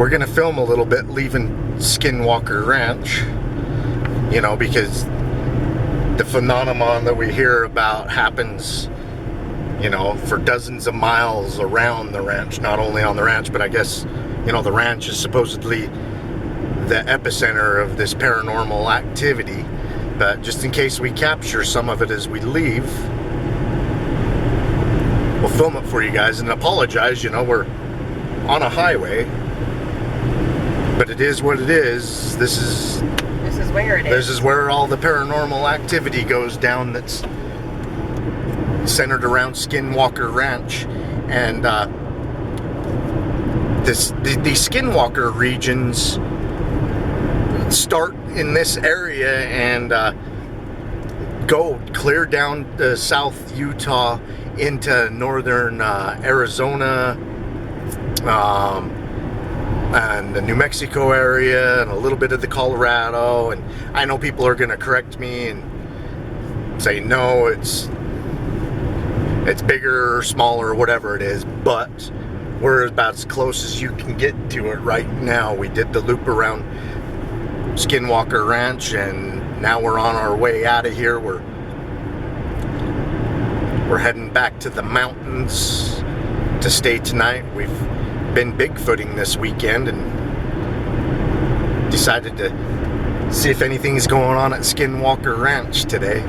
we're gonna film a little bit leaving Skinwalker Ranch, you know, because the phenomenon that we hear about happens, you know, for dozens of miles around the ranch, not only on the ranch, but I guess, you know, the ranch is supposedly the epicenter of this paranormal activity. But just in case we capture some of it as we leave, we'll film it for you guys and apologize. You know, we're on a highway, but it is what it is. This is where it is. This is where all the paranormal activity goes down, that's centered around Skinwalker Ranch. And the Skinwalker regions start in this area and go clear down to South Utah into northern Arizona, and the New Mexico area, and a little bit of the Colorado. And I know people are going to correct me and say no, it's bigger or smaller or whatever it is, but we're about as close as you can get to it right now. We did the loop around Skinwalker Ranch, and now we're on our way out of here. We're heading back to the mountains to stay tonight. We've been Bigfooting this weekend and decided to see if anything's going on at Skinwalker Ranch today.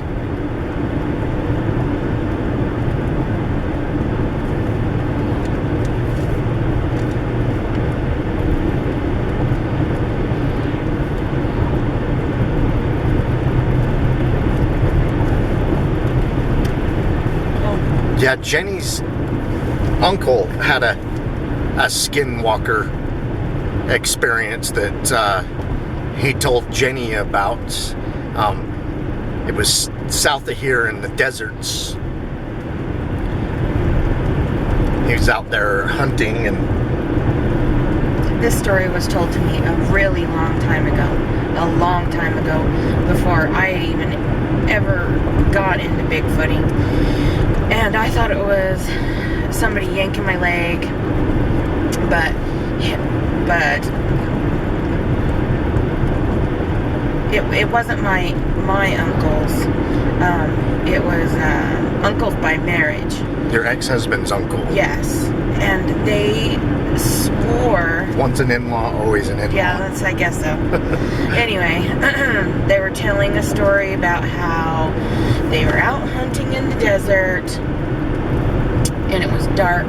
Yeah, Jenny's uncle had a Skinwalker experience that he told Jenny about. It was south of here in the deserts. He was out there hunting, and this story was told to me a really long time ago. A long time ago, before I even ever got into Bigfooting. And I thought it was somebody yanking my leg, but it wasn't my uncles. It was uncles by marriage. Your ex-husband's uncle. Yes, and they swore. Once an in-law, always an in-law. Yeah, I guess so. Anyway, they were telling a story about how they were out hunting in the desert, and it was dark,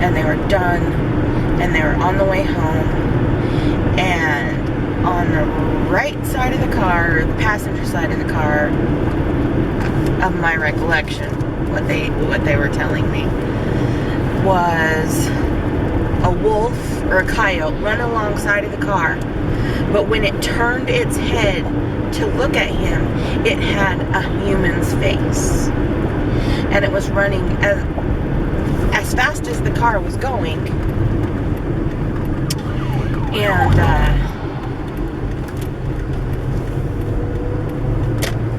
and they were done, and they were on the way home, and on the right side of the car, or the passenger side of the car, of my recollection, what they were telling me, was a wolf or a coyote run alongside of the car, but when it turned its head to look at him, it had a human's face, and it was running as fast as the car was going, and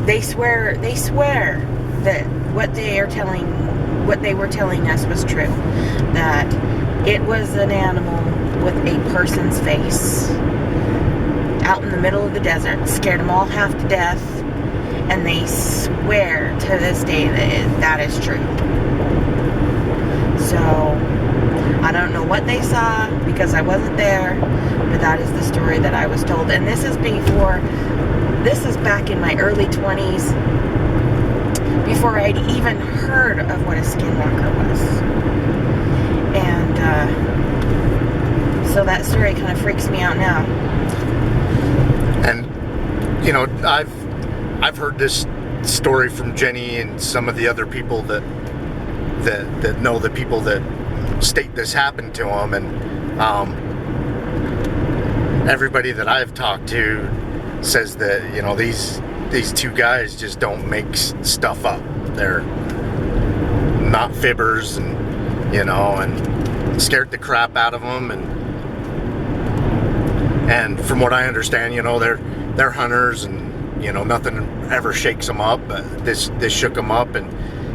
they swear that what they were telling us was true, that it was an animal with a person's face out in the middle of the desert, scared them all half to death, and they swear to this day that is true. So I don't know what they saw because I wasn't there, but that is the story that I was told. And this is back in my early 20s, before I'd even heard of what a skinwalker was. And so that story kind of freaks me out now. And you know, I've heard this story from Jenny and some of the other people that know the people that state this happened to them, and everybody that I've talked to says that, you know, these two guys just don't make stuff up. They're not fibbers, and you know, and scared the crap out of them, and from what I understand, you know, they're hunters, and you know, nothing ever shakes them up, but this shook them up. And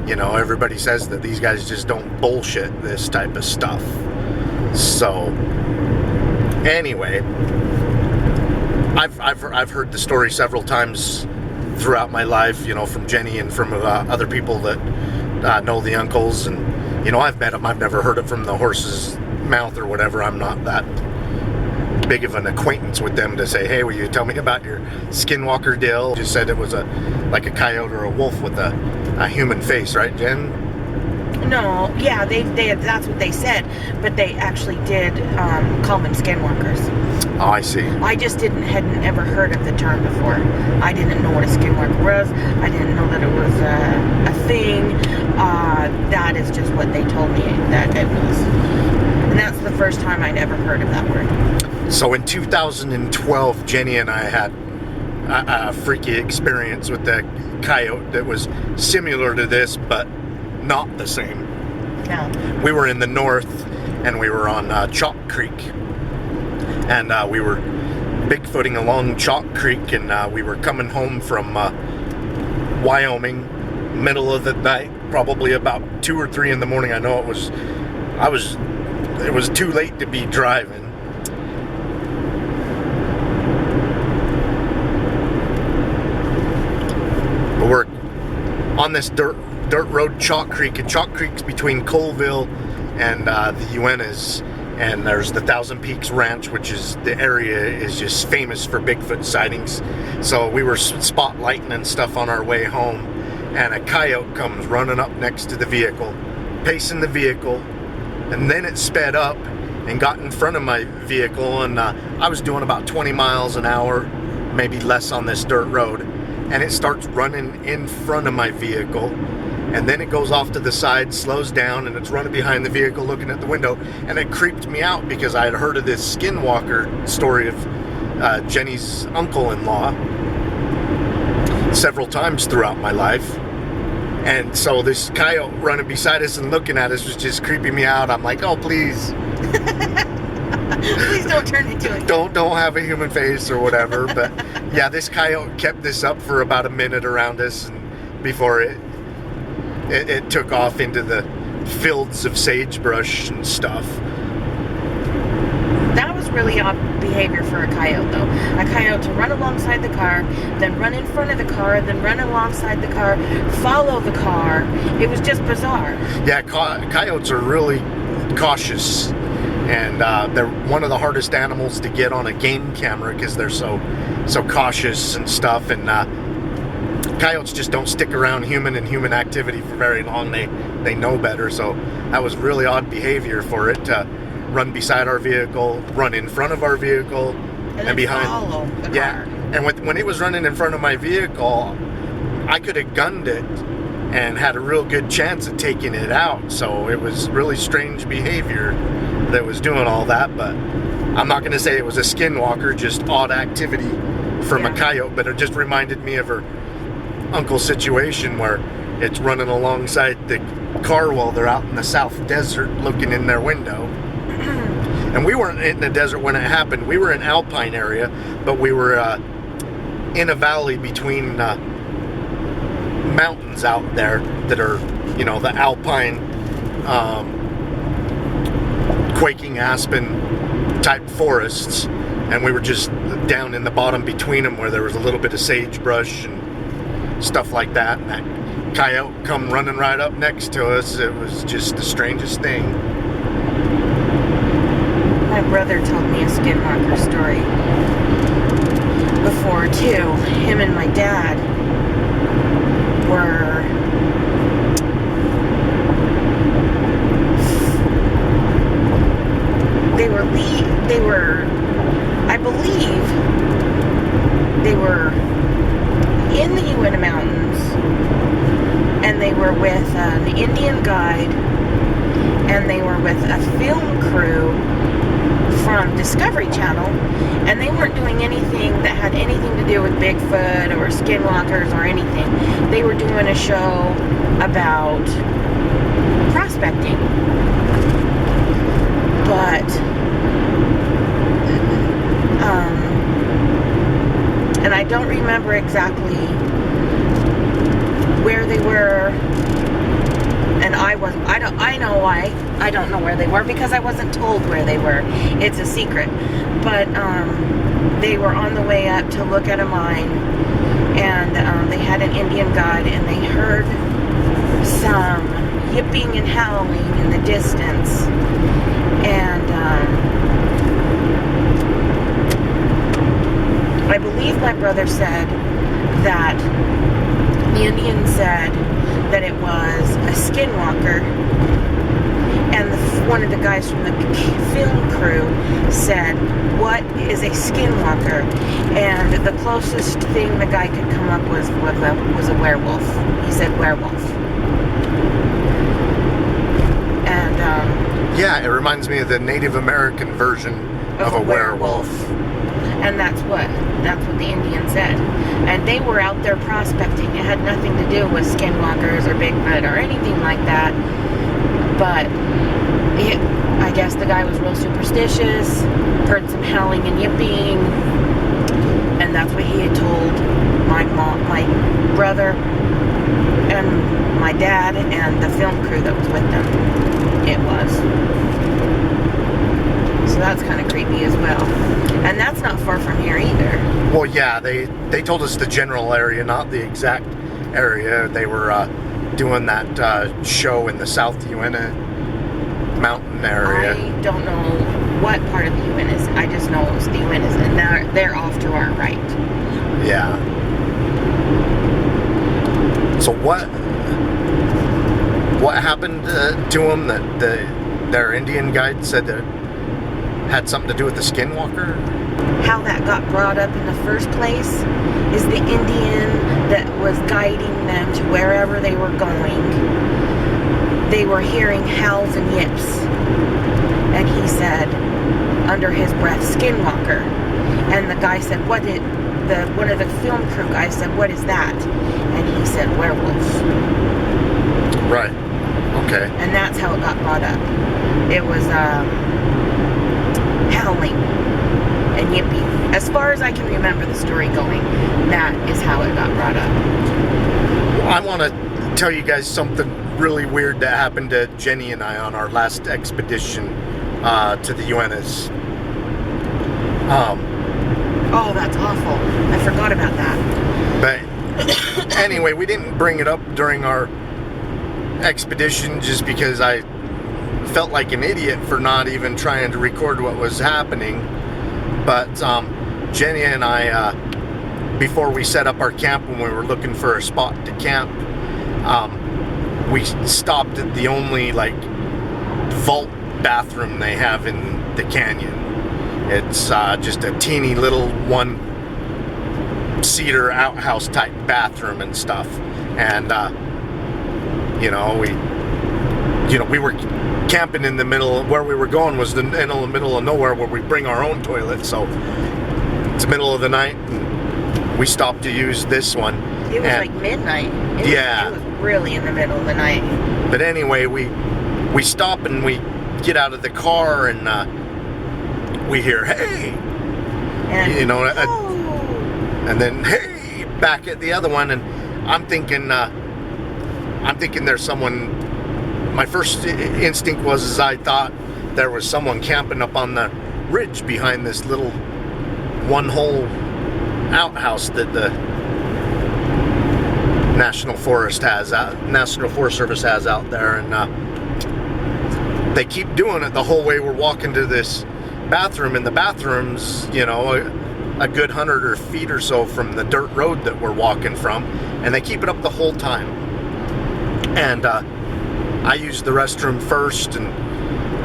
you know, everybody says that these guys just don't bullshit this type of stuff. So Anyway, I've heard the story several times throughout my life, you know, from Jenny and from other people that know the uncles, and you know, I've met them. I've never heard it from the horse's mouth or whatever. I'm not that big of an acquaintance with them to say, hey, will you tell me about your Skinwalker deal? Just said it was like a coyote or a wolf with a human face, right, Jen? No, yeah, they that's what they said, but they actually did call them skinwalkers. Oh, I see. I just hadn't ever heard of the term before. I didn't know what a skinwalker was. I didn't know that it was a thing. That is just what they told me that it was. And that's the first time I'd ever heard of that word. So in 2012, Jenny and I had a freaky experience with the coyote that was similar to this, but not the same. Yeah. We were in the north, and we were on Chalk Creek, and we were Bigfooting along Chalk Creek, and we were coming home from Wyoming, middle of the night, probably about 2 or 3 in the morning. I know it was too late to be driving. But we're on this dirt road, Chalk Creek, and Chalk Creek's between Colville and the Uintas, and there's the Thousand Peaks Ranch, which is the area is just famous for Bigfoot sightings. So we were spotlighting and stuff on our way home, and a coyote comes running up next to the vehicle, pacing the vehicle, and then it sped up and got in front of my vehicle, and I was doing about 20 miles an hour, maybe less on this dirt road, and it starts running in front of my vehicle. And then it goes off to the side, slows down, and it's running behind the vehicle looking at the window. And it creeped me out because I had heard of this Skinwalker story of Jenny's uncle-in-law several times throughout my life. And so this coyote running beside us and looking at us was just creeping me out. I'm like, oh, please. Please don't turn into it. Don't have a human face or whatever. But yeah, this coyote kept this up for about a minute around us, and before it took off into the fields of sagebrush and stuff. That was really odd behavior for a coyote, though. A coyote to run alongside the car, then run in front of the car, then run alongside the car, follow the car. It was just bizarre. Yeah, coyotes are really cautious, and they're one of the hardest animals to get on a game camera because they're so cautious and stuff, and coyotes just don't stick around human activity for very long. They know better. So that was really odd behavior for it to run beside our vehicle, run in front of our vehicle, and behind. Follow the yeah, car. And when it was running in front of my vehicle, I could have gunned it and had a real good chance of taking it out. So it was really strange behavior that was doing all that. But I'm not going to say it was a skinwalker, just odd activity from a coyote. But it just reminded me of her uncle situation where it's running alongside the car while they're out in the South Desert looking in their window. And we weren't in the desert when it happened. We were in alpine area, but we were in a valley between mountains out there that are, you know, the alpine quaking aspen type forests, and we were just down in the bottom between them where there was a little bit of sagebrush and stuff like that, and that coyote come running right up next to us. It was just the strangest thing. My brother told me a skinwalker story before too. Him and my dad were I believe they were in the Uinta Mountains, and they were with an Indian guide, and they were with a film crew from Discovery Channel, and they weren't doing anything that had anything to do with Bigfoot or skinwalkers or anything. They were doing a show about prospecting. But and I don't remember exactly where they were, and I know why. I don't know where they were because I wasn't told where they were. It's a secret. But they were on the way up to look at a mine, and they had an Indian guide, and they heard some yipping and howling in the distance. And I believe my brother said that the Indian said that it was a skinwalker, and one of the guys from the film crew said, "What is a skinwalker?" And the closest thing the guy could come up with was a werewolf. He said werewolf. And yeah, it reminds me of the Native American version of a werewolf. And that's what the Indian said. And they were out there prospecting. It had nothing to do with skinwalkers or Bigfoot or anything like that. But I guess the guy was real superstitious, heard some howling and yipping, and that's what he had told my mom, my brother, and my dad, and the film crew that was with them. It was. So that's kind of creepy as well. And that's not far from here either. Well, yeah, they told us the general area, not the exact area. They were doing that show in the South Uinta mountain area. I don't know what part of the Uintas. I just know it was the Uintas, and they're off to our right. Yeah. So what happened to them that their Indian guide said that had something to do with the skinwalker? How that got brought up in the first place is the Indian that was guiding them to wherever they were going. They were hearing howls and yips. And he said, under his breath, skinwalker. And the guy said, one of the film crew guys said, "What is that?" And he said, werewolf. Right. Okay. And that's how it got brought up. It was howling and yipping. As far as I can remember the story going, that is how it got brought up. I want to tell you guys something really weird that happened to Jenny and I on our last expedition to the Uintas. Oh, that's awful. I forgot about that. But anyway, we didn't bring it up during our expedition just because I felt like an idiot for not even trying to record what was happening. But Jenny and I, before we set up our camp, when we were looking for a spot to camp, we stopped at the only vault bathroom they have in the canyon. It's just a teeny little one cedar outhouse type bathroom and stuff. And we were camping in the middle. Where we were going was in the middle of nowhere, where we bring our own toilet. So it's the middle of the night, and we stopped to use this one. It was like midnight. It was really in the middle of the night. But anyway, we stop and we get out of the car, and we hear, "Hey!" And, and then, "Hey!" back at the other one, and I'm thinking there's someone. My first instinct was I thought there was someone camping up on the ridge behind this little one-hole outhouse that the National Forest Service has out there, and they keep doing it the whole way we're walking to this bathroom, and the bathroom's a good 100 feet or so from the dirt road that we're walking from, and they keep it up the whole time. And I use the restroom first, and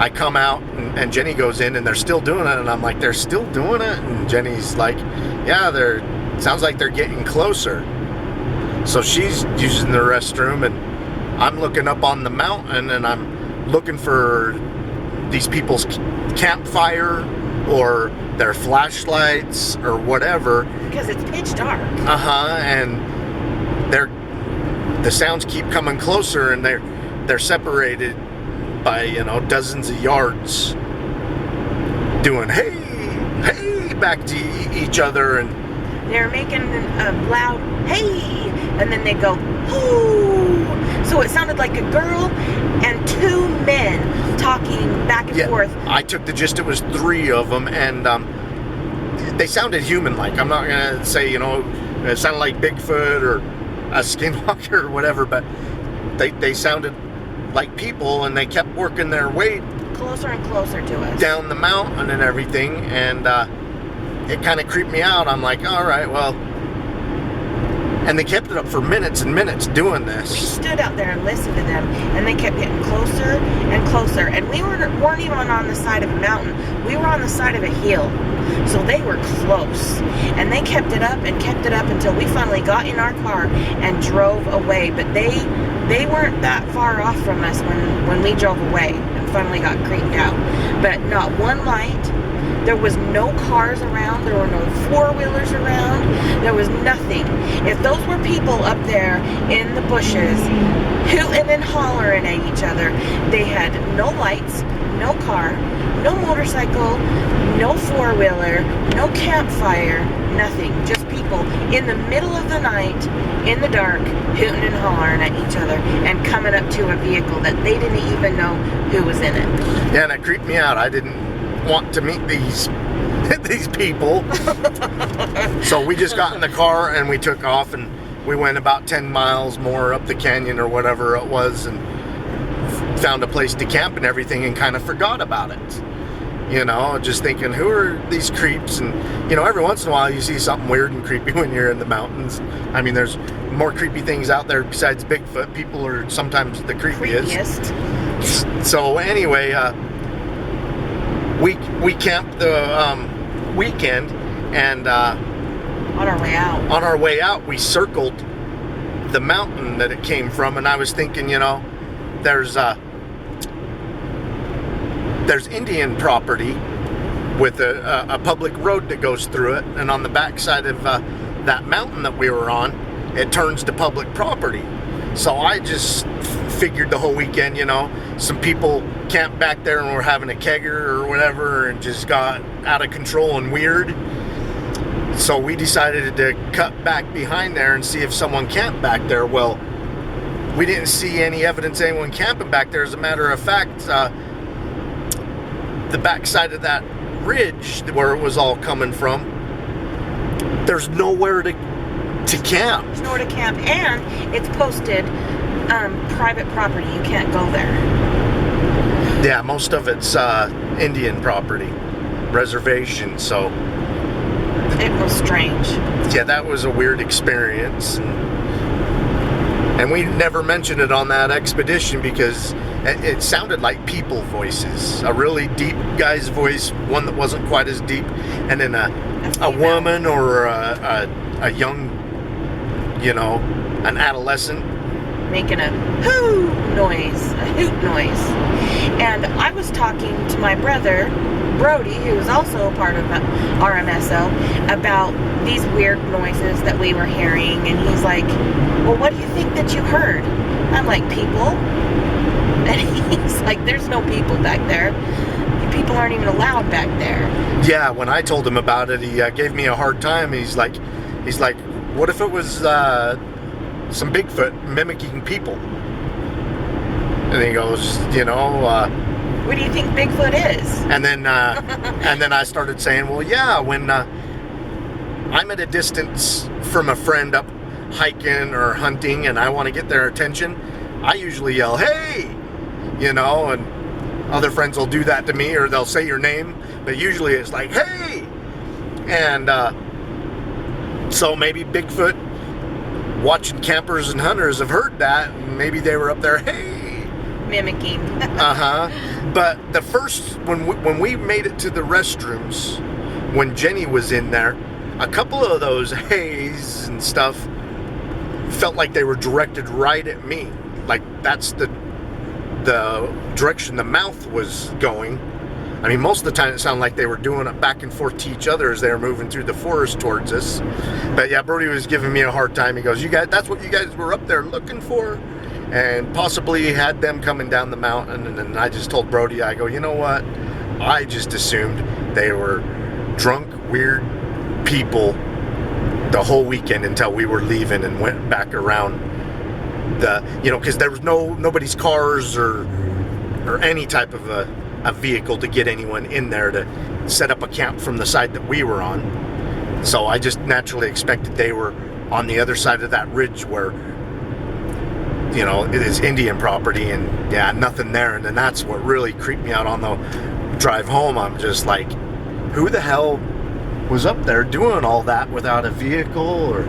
I come out, and Jenny goes in, and they're still doing it, and I'm like, "They're still doing it?" And Jenny's like, "Yeah, sounds like they're getting closer." So she's using the restroom, and I'm looking up on the mountain, and I'm looking for these people's campfire or their flashlights or whatever. Because it's pitch dark. And the sounds keep coming closer, and they're separated by dozens of yards, doing hey back to each other, and they're making a loud hey, and then they go hoo. So So it sounded like a girl and two men talking back and forth. I took the gist it was 3 of them, and they sounded human-like. I'm not going to say, it sounded like Bigfoot or a Skinwalker or whatever, but they sounded like people, and they kept working their way closer and closer to us down the mountain and everything, and it kind of creeped me out. I'm like, all right, well, and they kept it up for minutes and minutes doing this. We stood out there and listened to them, and they kept getting closer and closer, and we weren't even on the side of a mountain. We were on the side of a hill, so they were close, and they kept it up until we finally got in our car and drove away. But they weren't that far off from us when we drove away and finally got creeped out. But not one light. There was no cars around. There were no four-wheelers around. There was nothing. If those were people up there in the bushes hooting and hollering at each other, they had no lights, no car, no motorcycle, no four-wheeler, no campfire, nothing. Just people in the middle of the night, in the dark, hooting and hollering at each other and coming up to a vehicle that they didn't even know who was in it. Yeah, and it creeped me out. I didn't want to meet these people. So we just got in the car and we took off, and we went about 10 miles more up the canyon or whatever it was, and found a place to camp and everything, and kind of forgot about it. Just thinking, who are these creeps? And every once in a while you see something weird and creepy when you're in the mountains. I mean, there's more creepy things out there besides Bigfoot. People are sometimes the creepiest. So anyway, we camped the weekend, and on our way out we circled the mountain that it came from, and I was thinking, there's Indian property with a public road that goes through it, and on the backside of that mountain that we were on, it turns to public property. So I just figured the whole weekend, some people camped back there and were having a kegger or whatever, and just got out of control and weird. So we decided to cut back behind there and see if someone camped back there. Well, we didn't see any evidence of anyone camping back there. As a matter of fact, the backside of that ridge where it was all coming from, there's nowhere to camp. There's nowhere to camp, and it's posted private property. You can't go there. Yeah, most of it's Indian property, reservation, so it was strange. Yeah, that was a weird experience, and we never mentioned it on that expedition because it sounded like people voices. A really deep guy's voice, one that wasn't quite as deep, and then a woman or a young, an adolescent making a hoot noise. And I was talking to my brother Brody, who's also a part of RMSO, about these weird noises that we were hearing, and he's like, well, what do you think that you heard? I'm like, people? And he's like, there's no people back there. People aren't even allowed back there. Yeah, when I told him about it, he gave me a hard time. He's like, what if it was some Bigfoot mimicking people? And he goes, what do you think Bigfoot is? And then I started saying, well, yeah, when I'm at a distance from a friend up hiking or hunting and I want to get their attention, I usually yell, hey, and other friends will do that to me, or they'll say your name, but usually it's like, hey. And so maybe Bigfoot watching campers and hunters have heard that, and maybe they were up there, hey, mimicking. But the first, when we made it to the restrooms, when Jenny was in there, a couple of those hays and stuff felt like they were directed right at me. Like that's the direction the mouth was going. I mean, most of the time it sounded like they were doing it back and forth to each other as they were moving through the forest towards us. But yeah, Brody was giving me a hard time. He goes, you guys, that's what you guys were up there looking for? And possibly had them coming down the mountain. And then I just told Brody, I go, you know what? I just assumed they were drunk, weird people the whole weekend until we were leaving and went back around because there was nobody's cars or any type of a vehicle to get anyone in there to set up a camp from the side that we were on. So I just naturally expected they were on the other side of that ridge where, it is Indian property, and yeah, nothing there. And then that's what really creeped me out on the drive home. I'm just like, who the hell was up there doing all that without a vehicle? Or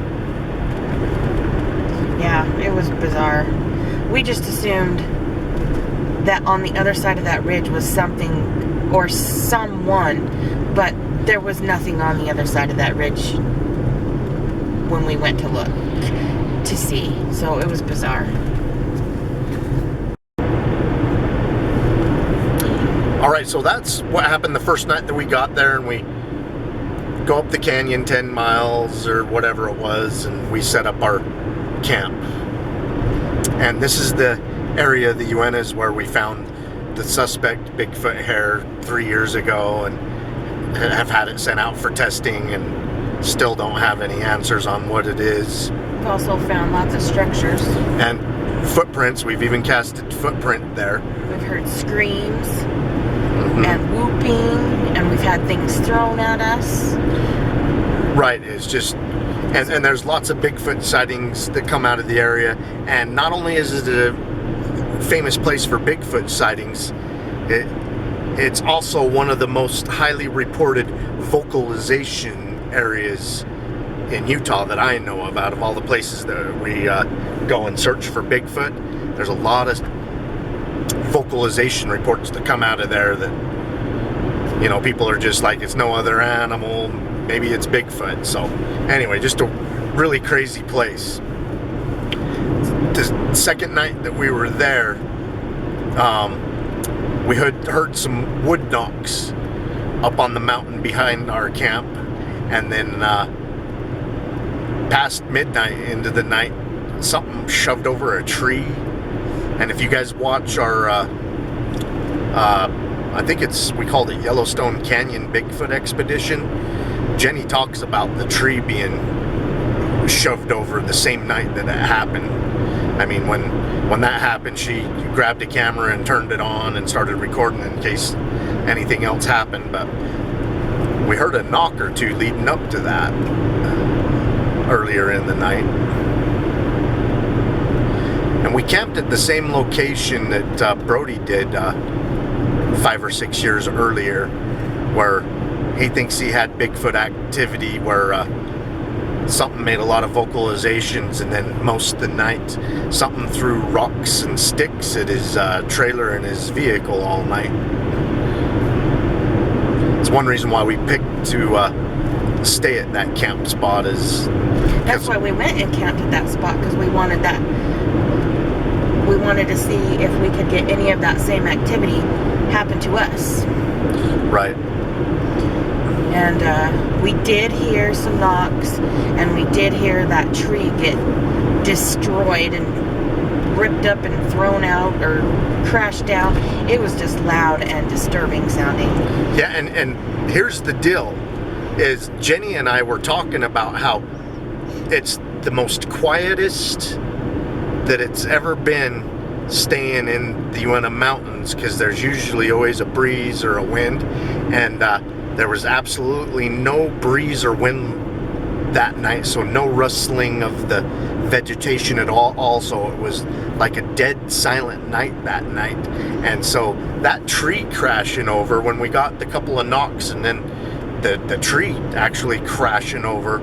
yeah, it was bizarre. We just assumed that on the other side of that ridge was something or someone, but there was nothing on the other side of that ridge when we went to look to see. So it was bizarre. All right, so that's what happened the first night that we got there, and we go up the canyon 10 miles or whatever it was, and we set up our camp. And this is the area of the Uintas where we found the suspect Bigfoot hair 3 years ago, and have had it sent out for testing and still don't have any answers on what it is. We've also found lots of structures. And footprints. We've even casted footprint there. We've heard screams and whooping, and we've had things thrown at us. Right, it's just... And there's lots of Bigfoot sightings that come out of the area. And not only is it a famous place for Bigfoot sightings, it's also one of the most highly reported vocalization areas in Utah that I know of. Out of all the places that we go and search for Bigfoot, there's a lot of vocalization reports that come out of there that, people are just like, it's no other animal, maybe it's Bigfoot. So anyway, just a really crazy place. The second night that we were there, we heard some wood knocks up on the mountain behind our camp, and then past midnight into the night, something shoved over a tree. And if you guys watch our I think we called it Yellowstone Canyon Bigfoot Expedition, Jenny talks about the tree being shoved over the same night that it happened. I mean, when that happened, she grabbed a camera and turned it on and started recording in case anything else happened. But we heard a knock or two leading up to that earlier in the night. And we camped at the same location that Brody did 5 or 6 years earlier, where he thinks he had Bigfoot activity, where something made a lot of vocalizations, and then most of the night something threw rocks and sticks at his trailer and his vehicle all night. It's one reason why we picked to stay at that camp spot. That's why we went and camped at that spot, because we wanted that. We wanted to see if we could get any of that same activity happen to us. Right. And we did hear some knocks, and we did hear that tree get destroyed and ripped up and thrown out or crashed down. It was just loud and disturbing sounding. Yeah, and here's the deal, is Jenny and I were talking about how it's the most quietest that it's ever been staying in the Uinta Mountains, because there's usually always a breeze or a wind, and there was absolutely no breeze or wind that night, so no rustling of the vegetation at all. Also, it was like a dead silent night that night. And so that tree crashing over, when we got the couple of knocks and then the tree actually crashing over,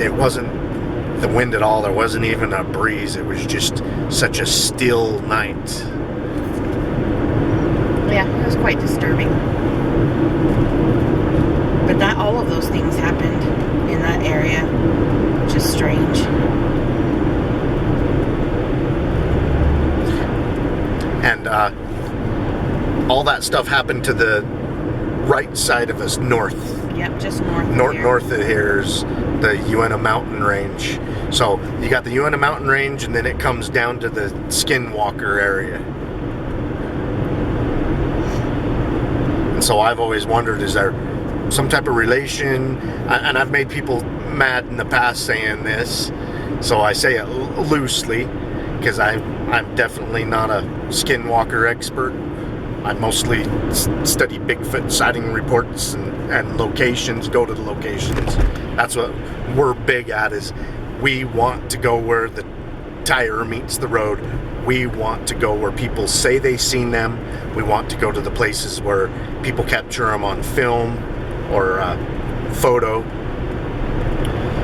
it wasn't the wind at all. There wasn't even a breeze. It was just such a still night. Yeah, it was quite disturbing. But all of those things happened in that area, which is strange. And all that stuff happened to the right side of us, north. Yep, just north. North of here is the Uinta Mountain Range. So you got the Uinta Mountain Range, and then it comes down to the Skinwalker area. And so I've always wondered, is there some type of relation? And I've made people mad in the past saying this, so I say it loosely. because I'm definitely not a skinwalker expert. I mostly study Bigfoot sighting reports and locations, go to the locations. That's what we're big at, is we want to go where the tire meets the road. We want to go where people say they've seen them. We want to go to the places where people capture them on film or photo.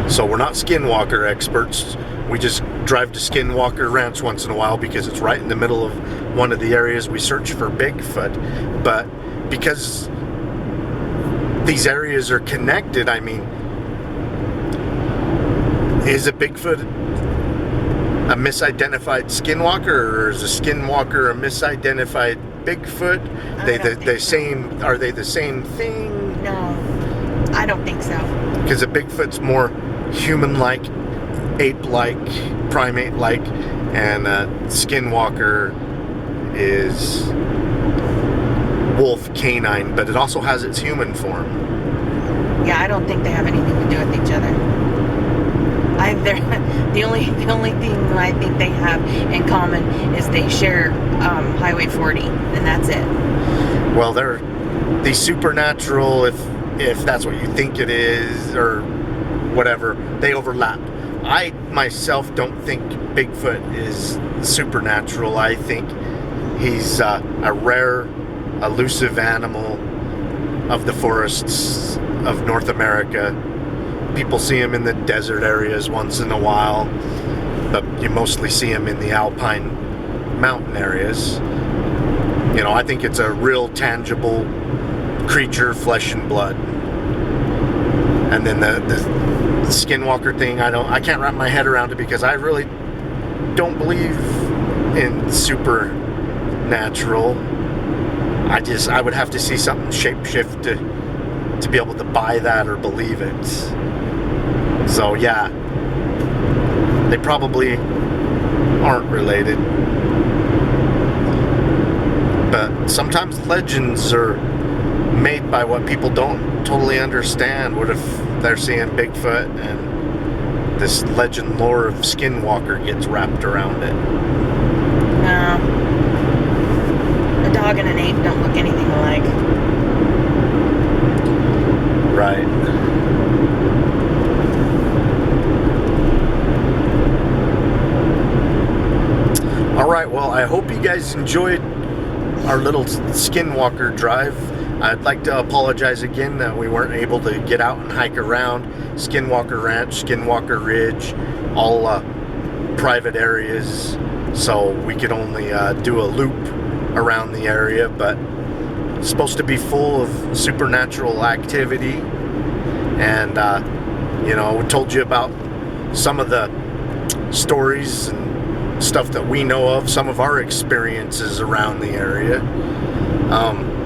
So we're not skinwalker experts. We just drive to Skinwalker Ranch once in a while because it's right in the middle of one of the areas we search for Bigfoot. But because these areas are connected, I mean, is a Bigfoot a misidentified skinwalker, or is a skinwalker a misidentified Bigfoot? Are they the same thing? No, I don't think so. Because a Bigfoot's more human-like, ape-like, primate-like, and skinwalker is wolf canine, but it also has its human form. Yeah, I don't think they have anything to do with each other. The only thing I think they have in common is they share Highway 40, and that's it. Well, they're the supernatural, if that's what you think it is, or whatever, they overlap. I myself don't think Bigfoot is supernatural. I think he's a rare, elusive animal of the forests of North America. People see him in the desert areas once in a while, but you mostly see him in the alpine mountain areas. You know, I think it's a real tangible creature, flesh and blood. And then the skinwalker thing, I can't wrap my head around it, because I really don't believe in supernatural. I would have to see something shapeshift to be able to buy that or believe it. So yeah, they probably aren't related. But sometimes legends are made by what people don't totally understand. What if they're seeing Bigfoot and this legend lore of Skinwalker gets wrapped around it? No. A dog and an ape don't look anything alike. Right. Alright, well, I hope you guys enjoyed our little Skinwalker drive. I'd like to apologize again that we weren't able to get out and hike around Skinwalker Ranch, Skinwalker Ridge, all private areas, so we could only do a loop around the area, but it's supposed to be full of supernatural activity. And you know, we told you about some of the stories and stuff that we know of, some of our experiences around the area.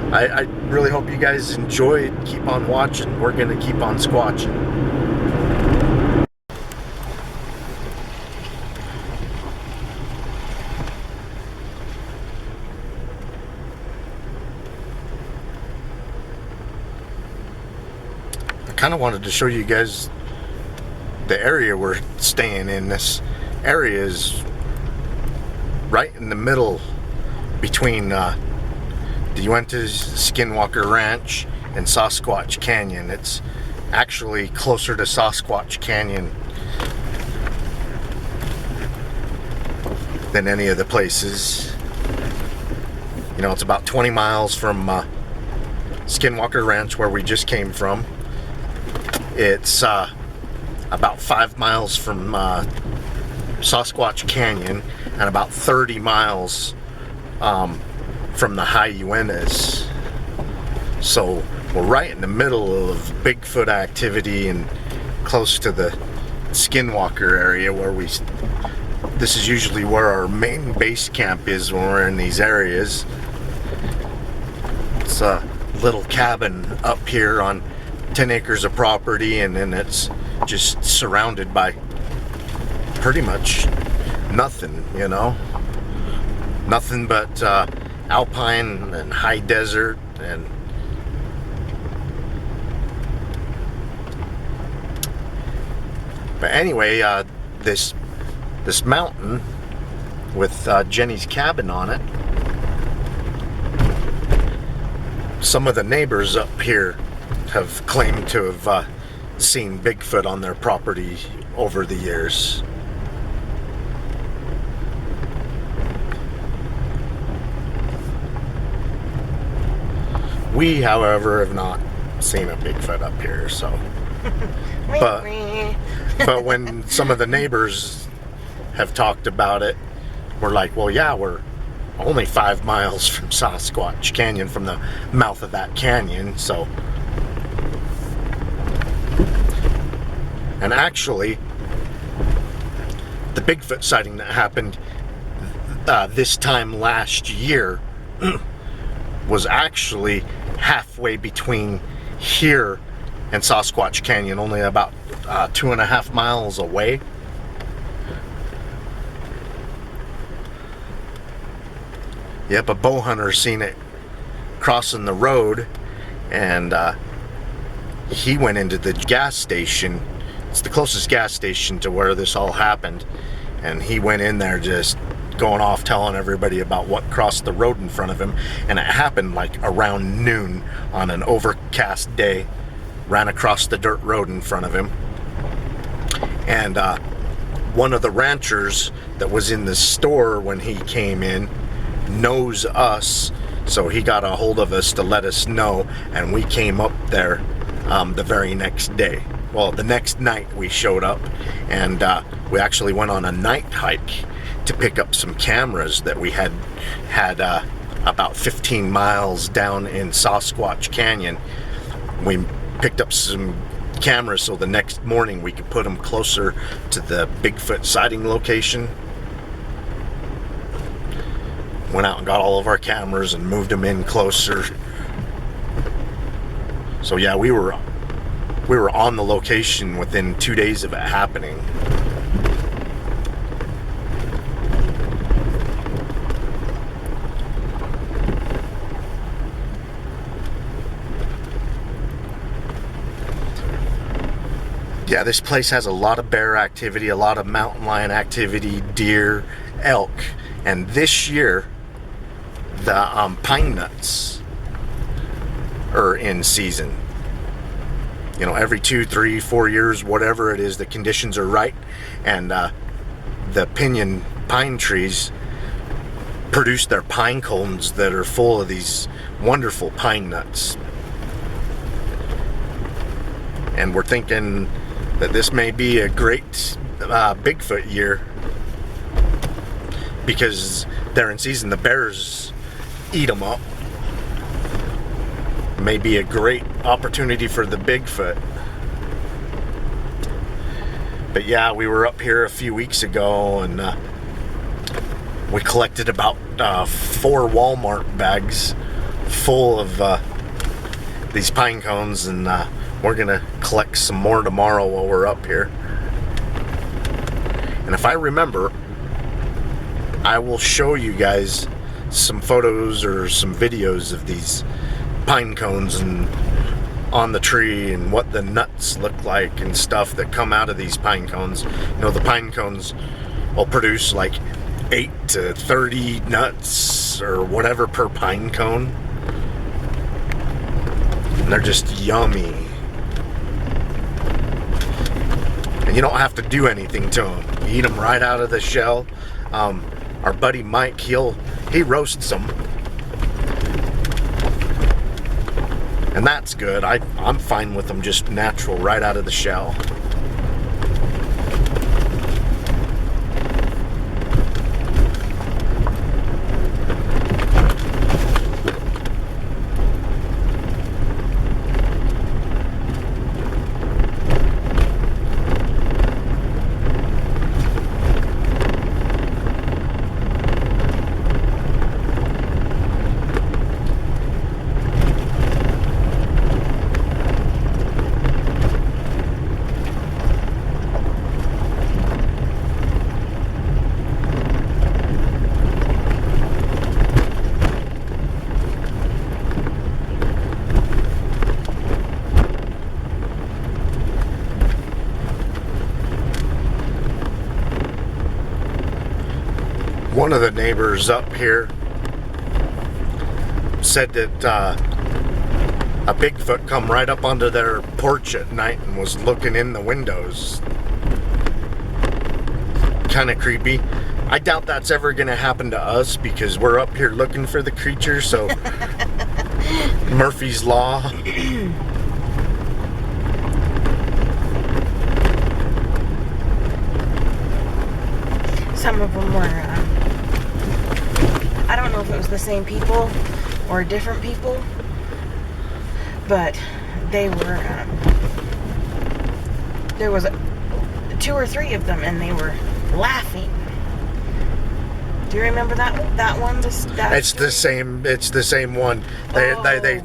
I really hope you guys enjoyed. Keep on watching. We're going to keep on squatching. I kind of wanted to show you guys the area we're staying in. This area is right in the middle between the Uinta Skinwalker Ranch and Sasquatch Canyon. It's actually closer to Sasquatch Canyon than any of the places. You know, it's about 20 miles from Skinwalker Ranch, where we just came from. It's about 5 miles from Sasquatch Canyon, and about 30 miles from the high Uintas. So we're right in the middle of Bigfoot activity and close to the Skinwalker area, where this is usually where our main base camp is when we're in these areas. It's a little cabin up here on 10 acres of property, and then it's just surrounded by pretty much nothing, you know, nothing but alpine and high desert. And but anyway, this mountain with Jenny's cabin on it. Some of the neighbors up here have claimed to have seen Bigfoot on their property over the years. We, however, have not seen a Bigfoot up here, so. But when some of the neighbors have talked about it, we're like, well, yeah, we're only 5 miles from Sasquatch Canyon, from the mouth of that canyon, so. And actually, the Bigfoot sighting that happened this time last year was actually halfway between here and Sasquatch Canyon, only about 2.5 miles away. Yep, a bow hunter seen it crossing the road, and he went into the gas station. It's the closest gas station to where this all happened, and he went in there just going off telling everybody about what crossed the road in front of him. And it happened like around noon on an overcast day. Ran across the dirt road in front of him, and one of the ranchers that was in the store when he came in knows us, so he got a hold of us to let us know, and we came up there the very next day. Well, the next night we showed up, and we actually went on a night hike to pick up some cameras that we had about 15 miles down in Sasquatch Canyon. We picked up some cameras so the next morning we could put them closer to the Bigfoot sighting location. Went out and got all of our cameras and moved them in closer. So yeah, we were on the location within 2 days of it happening. Yeah, this place has a lot of bear activity, a lot of mountain lion activity, deer, elk, and this year the pine nuts are in season. You know, every 2, 3, 4 years, whatever it is, the conditions are right, and the pinyon pine trees produce their pine cones that are full of these wonderful pine nuts. And we're thinking that this may be a great Bigfoot year, because they're in season. The bears eat them up. May be a great opportunity for the Bigfoot. But yeah, we were up here a few weeks ago, and we collected about 4 Walmart bags full of these pine cones, and we're gonna collect some more tomorrow while we're up here. And if I remember, I will show you guys some photos or some videos of these pine cones and on the tree, and what the nuts look like and stuff that come out of these pine cones. You know, the pine cones will produce like 8 to 30 nuts or whatever per pine cone, and they're just yummy. And you don't have to do anything to them. You eat them right out of the shell. Our buddy Mike, he roasts them, and that's good. I'm fine with them just natural, right out of the shell. neighbors up here said that a Bigfoot come right up onto their porch at night and was looking in the windows. Kind of creepy. I doubt that's ever going to happen to us because we're up here looking for the creature, so Murphy's Law. Some of them were, I don't know if it was the same people or different people, but they were, there was 2 or 3 of them, and they were laughing. Do you remember that one? It's the same. It's the same one. They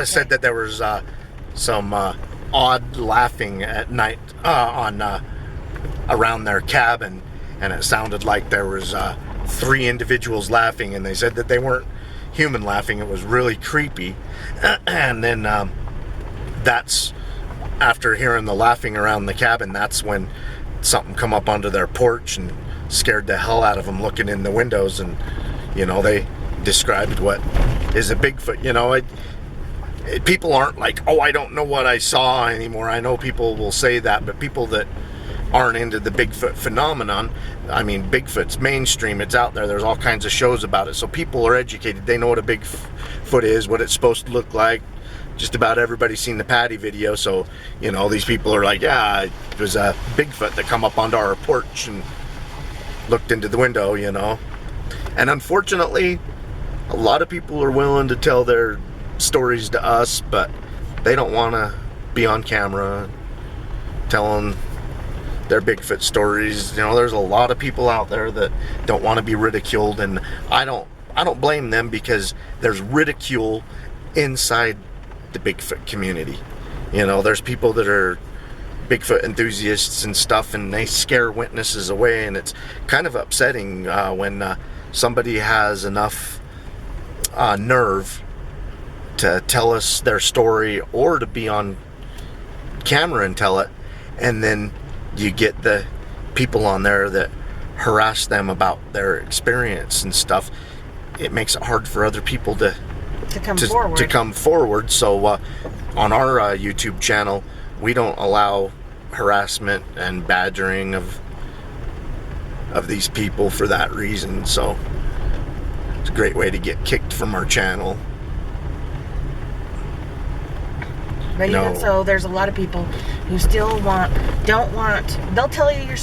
said that there was some odd laughing at night on around their cabin, and it sounded like there was 3 individuals laughing, and they said that they weren't human laughing. It was really creepy. And then that's after hearing the laughing around the cabin. That's when something come up onto their porch and scared the hell out of them looking in the windows, and they described what is a Bigfoot. People aren't like, oh, I don't know what I saw anymore. I know people will say that, but people that aren't into the Bigfoot phenomenon, I mean, Bigfoot's mainstream, it's out there, there's all kinds of shows about it, so people are educated. They know what a Bigfoot is, what it's supposed to look like. Just about everybody's seen the Patty video, so these people are like, yeah, it was a Bigfoot that come up onto our porch and looked into the window. And unfortunately, a lot of people are willing to tell their stories to us, but they don't want to be on camera telling their Bigfoot stories. There's a lot of people out there that don't want to be ridiculed, and I don't blame them, because there's ridicule inside the Bigfoot community. There's people that are Bigfoot enthusiasts and stuff, and they scare witnesses away, and it's kind of upsetting when somebody has enough nerve to tell us their story or to be on camera and tell it, and then you get the people on there that harass them about their experience and stuff. It makes it hard for other people to come forward. So on our YouTube channel, we don't allow harassment and badgering of these people for that reason. So it's a great way to get kicked from our channel. But even so, there's a lot of people who still they'll tell you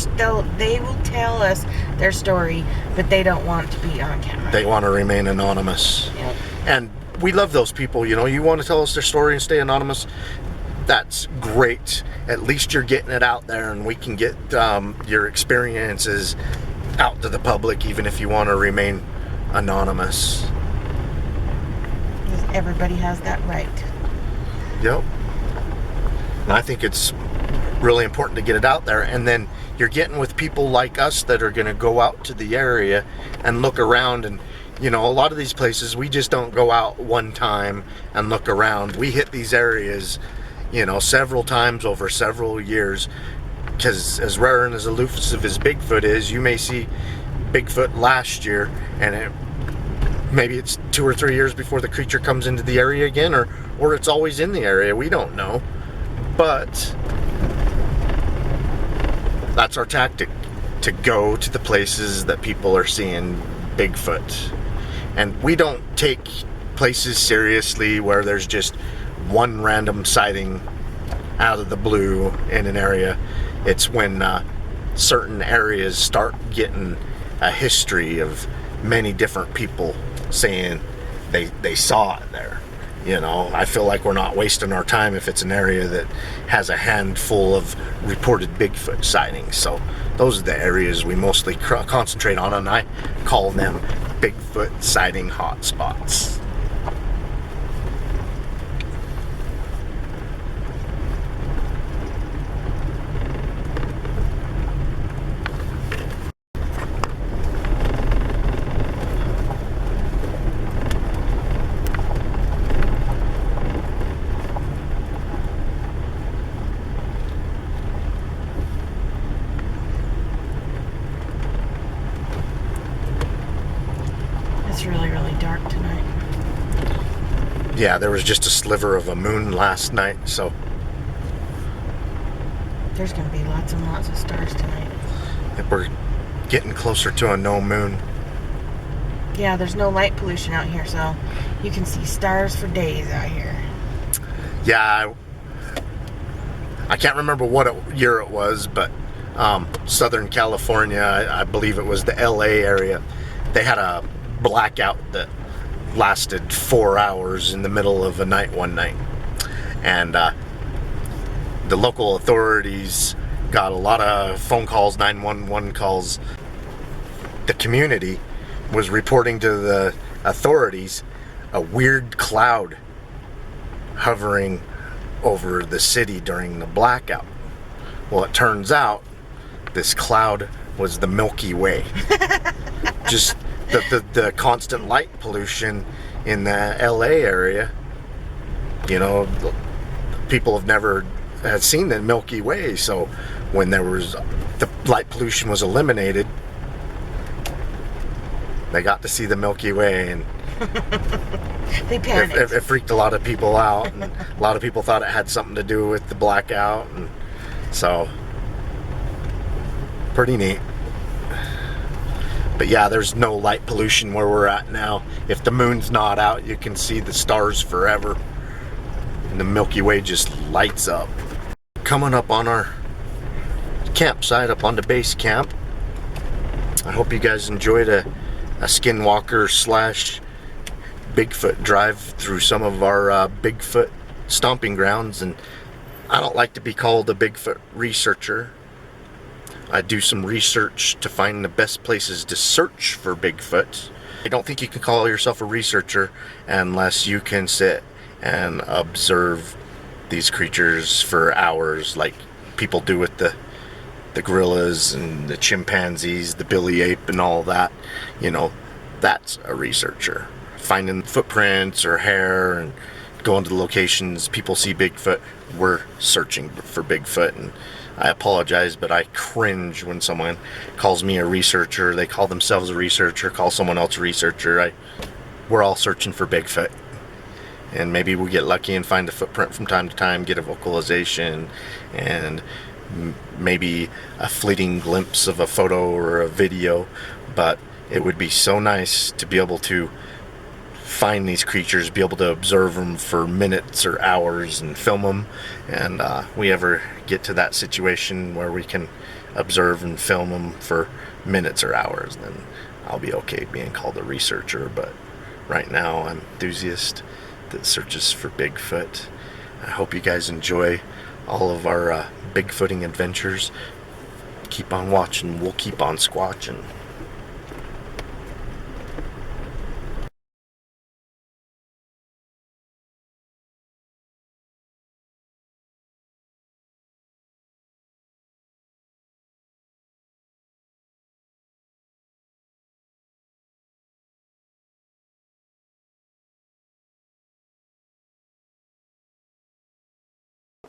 they will tell us their story, but they don't want to be on camera. They want to remain anonymous. Yep. And we love those people. You want to tell us their story and stay anonymous, that's great. At least you're getting it out there, and we can get your experiences out to the public, even if you want to remain anonymous. Everybody has that right. Yep. And I think it's really important to get it out there, and then you're getting with people like us that are going to go out to the area and look around. And a lot of these places, we just don't go out one time and look around. We hit these areas several times over several years, because as rare and as elusive as Bigfoot is, you may see Bigfoot last year, and maybe it's 2 or 3 years before the creature comes into the area again, or it's always in the area. We don't know. But that's our tactic, to go to the places that people are seeing Bigfoot. And we don't take places seriously where there's just one random sighting out of the blue in an area. It's when certain areas start getting a history of many different people saying they saw it there. I feel like we're not wasting our time if it's an area that has a handful of reported Bigfoot sightings. So those are the areas we mostly concentrate on, and I call them Bigfoot sighting hotspots. yeah, there was just a sliver of a moon last night, so There's gonna be lots and lots of stars tonight. we're getting closer to a no moon. Yeah, there's no light pollution out here, so you can see stars for days out here. Yeah, I can't remember what year it was, but Southern California, I believe it was the LA area, they had a blackout that lasted 4 hours in the middle of a night one night. And the local authorities got a lot of phone calls, 911 calls. The community was reporting to the authorities a weird cloud hovering over the city during the blackout. Well, it turns out this cloud was the Milky Way. Just the constant light pollution in the LA area. You know, people have never had seen the Milky Way, so when there was the light pollution was eliminated, they got to see the Milky Way, and They panicked. it freaked a lot of people out, and a lot of people thought it had something to do with the blackout, and so pretty neat. But yeah, there's no light pollution where we're at now. If the moon's not out, you can see the stars forever, and the Milky Way just lights up. Coming up on our campsite up on the base camp. I hope you guys enjoyed a Skinwalker / Bigfoot drive through some of our Bigfoot stomping grounds. And I don't like to be called a Bigfoot researcher. I do some research to find the best places to search for Bigfoot. I don't think you can call yourself a researcher unless you can sit and observe these creatures for hours, like people do with the gorillas and the chimpanzees, the billy ape and all that. You know, that's a researcher. Finding footprints or hair and going to the locations people see Bigfoot, we're searching for Bigfoot. And I apologize, but I cringe when someone calls me a researcher. They call themselves a researcher, call someone else a researcher. We're all searching for Bigfoot. And maybe we get lucky and find a footprint from time to time, get a vocalization, and maybe a fleeting glimpse of a photo or a video. But it would be so nice to be able to find these creatures, be able to observe them for minutes or hours and film them. And we ever get to that situation where we can observe and film them for minutes or hours, then I'll be okay being called a researcher. But right now I'm an enthusiast that searches for Bigfoot. I hope you guys enjoy all of our Bigfooting adventures. Keep on watching, we'll keep on squatching.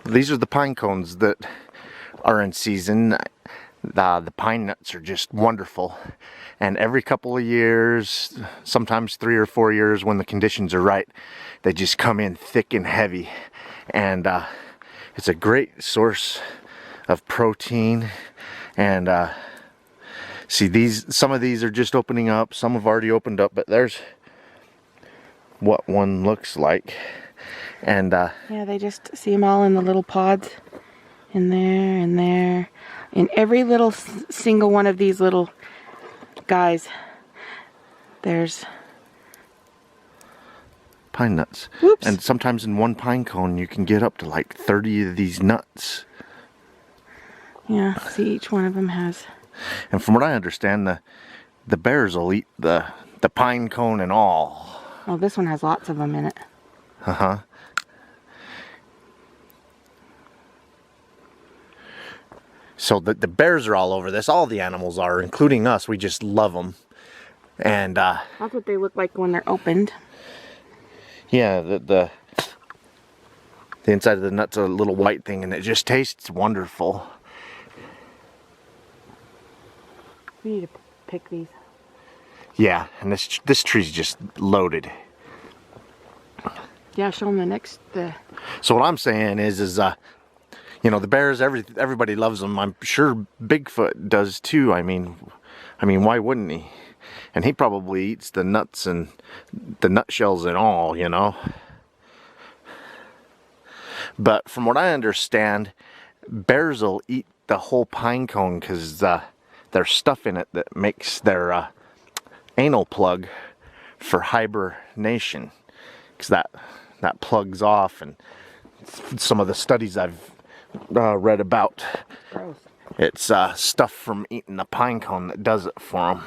These are the pine cones that are in season. The pine nuts are just wonderful. And every couple of years, sometimes 3 or 4 years when the conditions are right, they just come in thick and heavy. And it's a great source of protein. And see, some of these are just opening up. Some have already opened up, but there's what one looks like. And Yeah, they just see them all in the little pods. In there, and there. In every little single one of these little guys, there's pine nuts. Whoops. And sometimes in one pine cone you can get up to like 30 of these nuts. Yeah, see, each one of them has. And from what I understand, the bears will eat the pine cone and all. Oh, this one has lots of them in it. Uh-huh. So the bears are all over this. All the animals are, including us. We just love them. And That's what they look like when they're opened. yeah, the inside of the nut's a little white thing, and it just tastes wonderful. We need to pick these. Yeah, and this tree's just loaded. Yeah, show them the next. So what I'm saying is you know, the bears, everybody loves them. I'm sure Bigfoot does too. I mean, why wouldn't he? And he probably eats the nuts and the nutshells and all, you know. But from what I understand, bears will eat the whole pine cone because there's stuff in it that makes their anal plug for hibernation. Because that plugs off, and some of the studies I've read about, Gross. it's stuff from eating the pine cone that does it for them.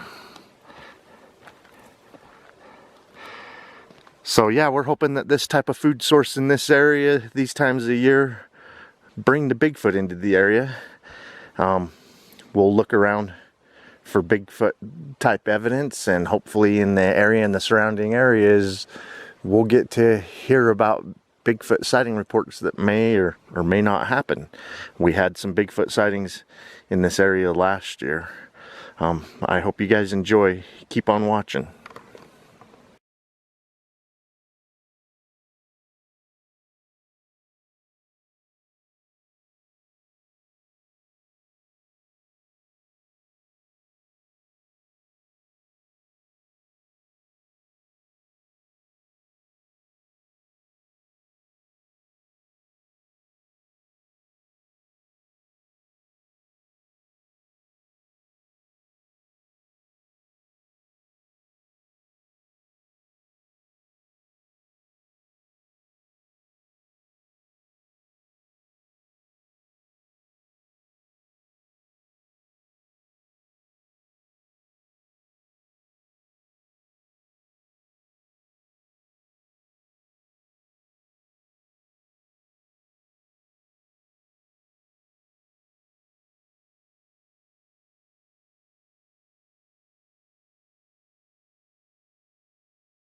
So yeah, we're hoping that this type of food source in this area, these times of year, bring the Bigfoot into the area. We'll look around for Bigfoot type evidence, and hopefully in the area and the surrounding areas, we'll get to hear about Bigfoot sighting reports that may or may not happen. We had some Bigfoot sightings in this area last year. I hope you guys enjoy. Keep on watching.